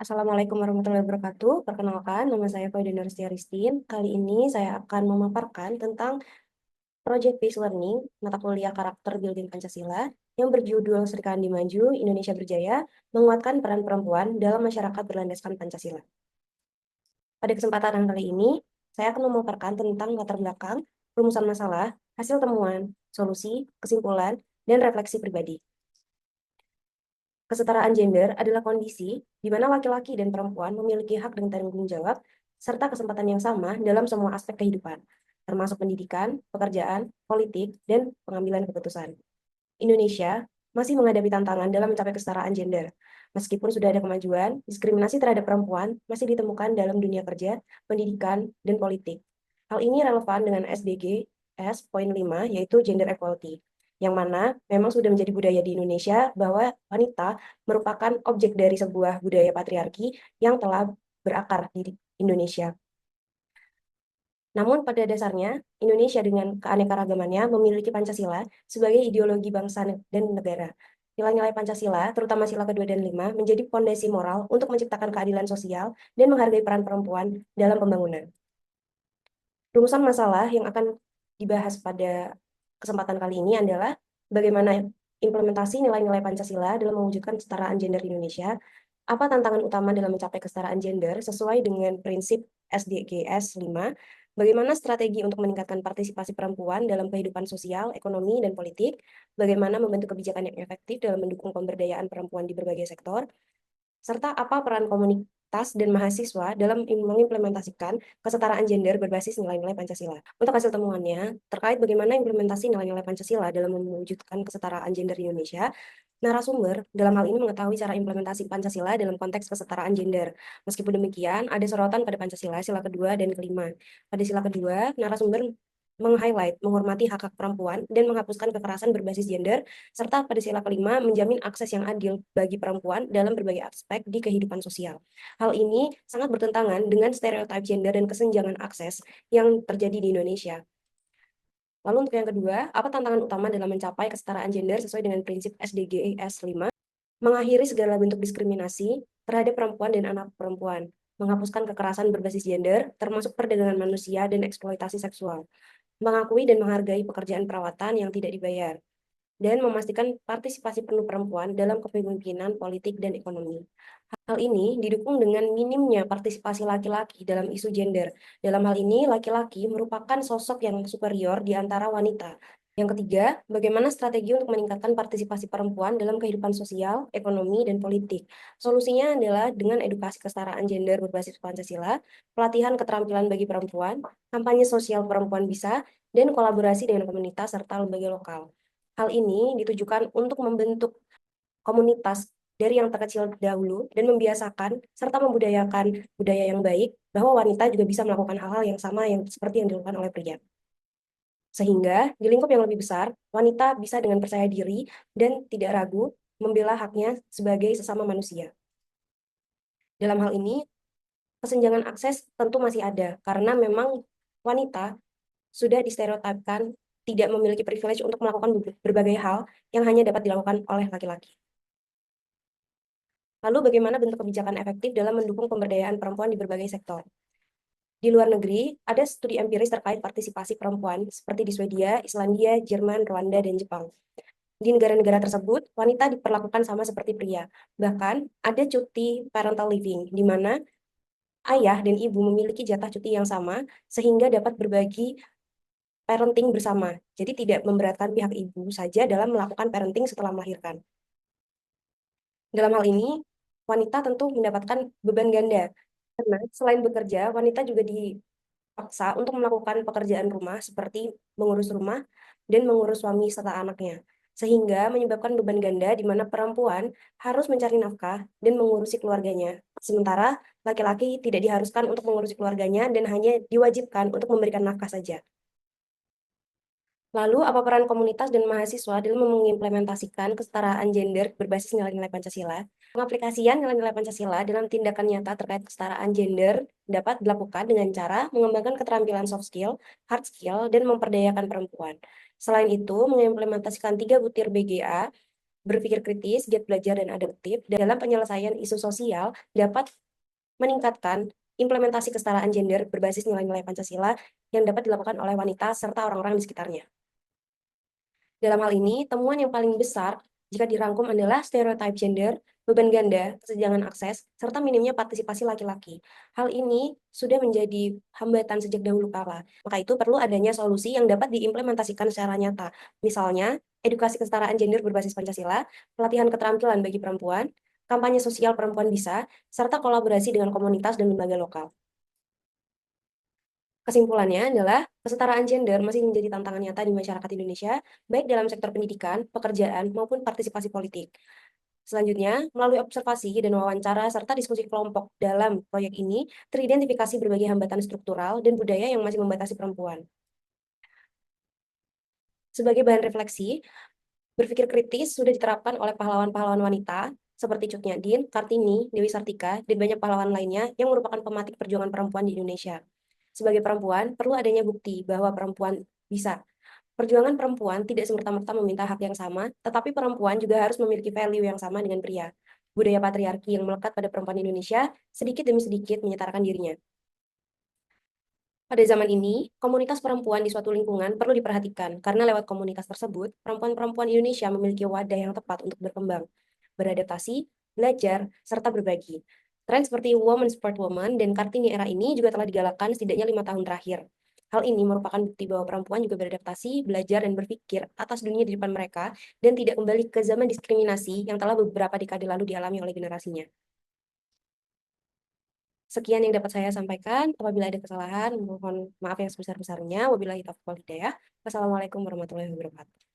Assalamualaikum warahmatullahi wabarakatuh. Perkenalkan, nama saya Faidina Rustin. Kali ini saya akan memaparkan tentang Project Based Learning, mata kuliah karakter building Pancasila, yang berjudul Serikandi Maju, Indonesia Berjaya, menguatkan peran perempuan dalam masyarakat berlandaskan Pancasila. Pada kesempatan kali ini, saya akan memaparkan tentang latar belakang, rumusan masalah, hasil temuan, solusi, kesimpulan, dan refleksi pribadi. Kesetaraan gender adalah kondisi di mana laki-laki dan perempuan memiliki hak dan tanggung jawab serta kesempatan yang sama dalam semua aspek kehidupan, termasuk pendidikan, pekerjaan, politik, dan pengambilan keputusan. Indonesia masih menghadapi tantangan dalam mencapai kesetaraan gender. Meskipun sudah ada kemajuan, diskriminasi terhadap perempuan masih ditemukan dalam dunia kerja, pendidikan, dan politik. Hal ini relevan dengan SDG S.5, yaitu Gender Equality, yang mana memang sudah menjadi budaya di Indonesia bahwa wanita merupakan objek dari sebuah budaya patriarki yang telah berakar di Indonesia. Namun pada dasarnya, Indonesia dengan keanekaragamannya memiliki Pancasila sebagai ideologi bangsa dan negara. Nilai-nilai Pancasila, terutama sila kedua dan lima, menjadi fondasi moral untuk menciptakan keadilan sosial dan menghargai peran perempuan dalam pembangunan. Rumusan masalah yang akan dibahas pada kesempatan kali ini adalah bagaimana implementasi nilai-nilai Pancasila dalam mewujudkan kesetaraan gender di Indonesia, apa tantangan utama dalam mencapai kesetaraan gender sesuai dengan prinsip SDGs 5, bagaimana strategi untuk meningkatkan partisipasi perempuan dalam kehidupan sosial, ekonomi, dan politik, bagaimana membentuk kebijakan yang efektif dalam mendukung pemberdayaan perempuan di berbagai sektor, serta apa peran komunitas dan mahasiswa dalam mengimplementasikan kesetaraan gender berbasis nilai-nilai Pancasila. Untuk hasil temuannya, terkait bagaimana implementasi nilai-nilai Pancasila dalam mewujudkan kesetaraan gender di Indonesia, narasumber dalam hal ini mengetahui cara implementasi Pancasila dalam konteks kesetaraan gender. Meskipun demikian, ada sorotan pada Pancasila sila kedua dan kelima. Pada sila kedua, narasumber meng-highlight, menghormati hak-hak perempuan, dan menghapuskan kekerasan berbasis gender, serta pada sila kelima menjamin akses yang adil bagi perempuan dalam berbagai aspek di kehidupan sosial. Hal ini sangat bertentangan dengan stereotip gender dan kesenjangan akses yang terjadi di Indonesia. Lalu untuk yang kedua, apa tantangan utama dalam mencapai kesetaraan gender sesuai dengan prinsip SDGs 5? Mengakhiri segala bentuk diskriminasi terhadap perempuan dan anak perempuan, menghapuskan kekerasan berbasis gender, termasuk perdagangan manusia dan eksploitasi seksual, mengakui dan menghargai pekerjaan perawatan yang tidak dibayar, dan memastikan partisipasi penuh perempuan dalam kepemimpinan politik dan ekonomi. Hal ini didukung dengan minimnya partisipasi laki-laki dalam isu gender. Dalam hal ini, laki-laki merupakan sosok yang superior di antara wanita. Yang ketiga, bagaimana strategi untuk meningkatkan partisipasi perempuan dalam kehidupan sosial, ekonomi, dan politik. Solusinya adalah dengan edukasi kesetaraan gender berbasis Pancasila, pelatihan keterampilan bagi perempuan, kampanye sosial perempuan bisa, dan kolaborasi dengan komunitas serta lembaga lokal. Hal ini ditujukan untuk membentuk komunitas dari yang terkecil dahulu dan membiasakan serta membudayakan budaya yang baik bahwa wanita juga bisa melakukan hal-hal yang sama yang seperti yang dilakukan oleh pria. Sehingga di lingkup yang lebih besar, wanita bisa dengan percaya diri dan tidak ragu membela haknya sebagai sesama manusia. Dalam hal ini, kesenjangan akses tentu masih ada karena memang wanita sudah distereotipkan tidak memiliki privilege untuk melakukan berbagai hal yang hanya dapat dilakukan oleh laki-laki. Lalu bagaimana bentuk kebijakan efektif dalam mendukung pemberdayaan perempuan di berbagai sektor? Di luar negeri, ada studi empiris terkait partisipasi perempuan seperti di Swedia, Islandia, Jerman, Rwanda, dan Jepang. Di negara-negara tersebut, wanita diperlakukan sama seperti pria. Bahkan, ada cuti parental leaving, di mana ayah dan ibu memiliki jatah cuti yang sama, sehingga dapat berbagi parenting bersama. Jadi tidak memberatkan pihak ibu saja dalam melakukan parenting setelah melahirkan. Dalam hal ini, wanita tentu mendapatkan beban ganda. Karena selain bekerja, wanita juga dipaksa untuk melakukan pekerjaan rumah seperti mengurus rumah dan mengurus suami serta anaknya. Sehingga menyebabkan beban ganda di mana perempuan harus mencari nafkah dan mengurusi keluarganya. Sementara laki-laki tidak diharuskan untuk mengurusi keluarganya dan hanya diwajibkan untuk memberikan nafkah saja. Lalu, apa peran komunitas dan mahasiswa dalam mengimplementasikan kesetaraan gender berbasis nilai-nilai Pancasila? Pengaplikasian nilai-nilai Pancasila dalam tindakan nyata terkait kesetaraan gender dapat dilakukan dengan cara mengembangkan keterampilan soft skill, hard skill, dan memperdayakan perempuan. Selain itu, mengimplementasikan 3 butir BGA berpikir kritis, giat belajar, dan adaptif dalam penyelesaian isu sosial dapat meningkatkan implementasi kesetaraan gender berbasis nilai-nilai Pancasila yang dapat dilakukan oleh wanita serta orang-orang di sekitarnya. Dalam hal ini, temuan yang paling besar jika dirangkum adalah stereotip gender, beban ganda, kesenjangan akses, serta minimnya partisipasi laki-laki. Hal ini sudah menjadi hambatan sejak dahulu kala. Maka itu perlu adanya solusi yang dapat diimplementasikan secara nyata. Misalnya, edukasi kesetaraan gender berbasis Pancasila, pelatihan keterampilan bagi perempuan, kampanye sosial perempuan bisa, serta kolaborasi dengan komunitas dan lembaga lokal. Kesimpulannya adalah kesetaraan gender masih menjadi tantangan nyata di masyarakat Indonesia, baik dalam sektor pendidikan, pekerjaan, maupun partisipasi politik. Selanjutnya, melalui observasi dan wawancara serta diskusi kelompok dalam proyek ini, teridentifikasi berbagai hambatan struktural dan budaya yang masih membatasi perempuan. Sebagai bahan refleksi, berpikir kritis sudah diterapkan oleh pahlawan-pahlawan wanita seperti Cut Nyadin, Kartini, Dewi Sartika, dan banyak pahlawan lainnya yang merupakan pematik perjuangan perempuan di Indonesia. Sebagai perempuan, perlu adanya bukti bahwa perempuan bisa. Perjuangan perempuan tidak semerta-merta meminta hak yang sama, tetapi perempuan juga harus memiliki value yang sama dengan pria. Budaya patriarki yang melekat pada perempuan Indonesia sedikit demi sedikit menyetarakan dirinya. Pada zaman ini, komunitas perempuan di suatu lingkungan perlu diperhatikan, karena lewat komunitas tersebut, perempuan-perempuan Indonesia memiliki wadah yang tepat untuk berkembang, beradaptasi, belajar, serta berbagi. Tren seperti Women Support Women dan Kartini era ini juga telah digalakkan setidaknya 5 tahun terakhir. Hal ini merupakan bukti bahwa perempuan juga beradaptasi, belajar, dan berpikir atas dunia di depan mereka, dan tidak kembali ke zaman diskriminasi yang telah beberapa dekade lalu dialami oleh generasinya. Sekian yang dapat saya sampaikan. Apabila ada kesalahan, mohon maaf yang sebesar-besarnya. Wabillahi taufiq wal hidayah. Wassalamualaikum warahmatullahi wabarakatuh.